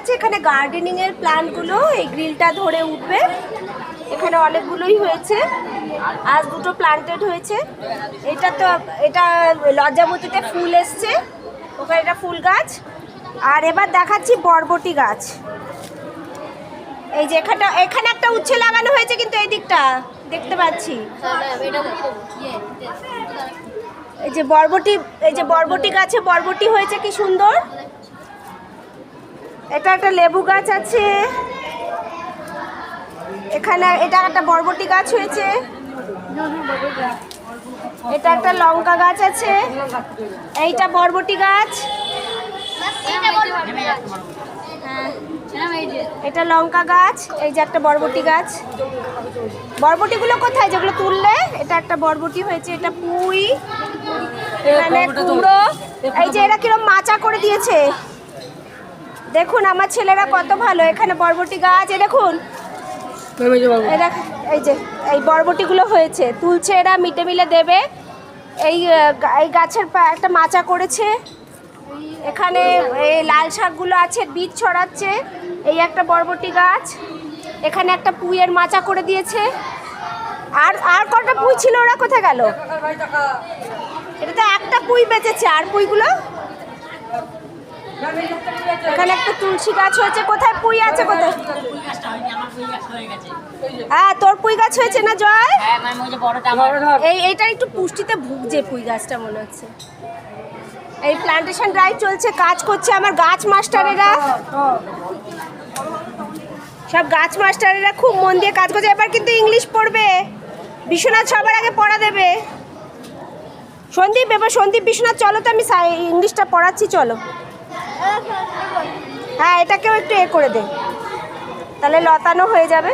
আছে এখানে গার্ডেনিং এর প্ল্যান্টগুলো, এই গ্রিলটা ধরে উঠবে। এখানে অনেকগুলোই হয়েছে, আজ দুটো প্লান্টেড হয়েছে। এটা লজ্জাবতীতে ফুল এসছে, ওখানে এটা ফুল গাছ। আর এবার দেখাচ্ছি বরবটি গাছ। এই যে এখানে একটা উচ্ছে লাগানো হয়েছে, কিন্তু এই দিকটা দেখতে পাচ্ছি। এই যে বরবটি গাছে বরবটি হয়েছে, কি সুন্দর। এটা একটা লেবু গাছ আছে এখানে, এটা একটা বরবটি গাছ হয়েছে। এটা একটা লঙ্কা গাছ আছে, এইটা বরবটি গাছ। হ্যাঁ, এটা লঙ্কা গাছ। এই যে একটা বরবটি গাছ। বরবটিগুলো কোথায় যেগুলো তুললে? এটা একটা বরবটি হয়েছে, এটা পুঁই, এখানে কুমড়ো। এই যে এরা কিরকম মাচা করে দিয়েছে দেখুন, আমার ছেলেরা কত ভালো। এখানে বরবটি গাছ, এ দেখুন, এই যে এই বরবটিগুলো হয়েছে, তুলছে এরা, মিটে মিলে দেবে। এই গাছের একটা মাচা করেছে। এখানে এই লাল শাকগুলো আছে, বীজ ছড়াচ্ছে। এই একটা বরবটি গাছ, এখানে একটা পুঁইয়ের মাচা করে দিয়েছে। আর কটা পুঁই ছিল, ওরা কোথায় গেল? এটাতে একটা পুঁই বেঁচেছে, আর পুঁইগুলো? এখানে একটা তুলসী গাছ হয়েছে, কোথায় পুঁই আছে কোথায়? হ্যাঁ, তোর পুঁই গাছ হয়েছে না জয়? এইটা একটু পুষ্টিতে ভুগছে পুঁই গাছটা মনে হচ্ছে। এই প্ল্যান্টেশন ড্রাইভ চলছে, কাজ করছে আমার গাছ মাস্টারেরা, সব গাছ মাস্টারেরা খুব মন দিয়ে কাজ করছে। এবার কিন্তু ইংলিশ পড়বে, বিশ্বনাথ সবার আগে পড়া দেবে। সন্দীপ বিশ্বনাথ চলো তো, আমি ইংলিশটা পড়াচ্ছি, চলো। হ্যাঁ, এটাকেও একটু করে দে, তাহলে লতানো হয়ে যাবে।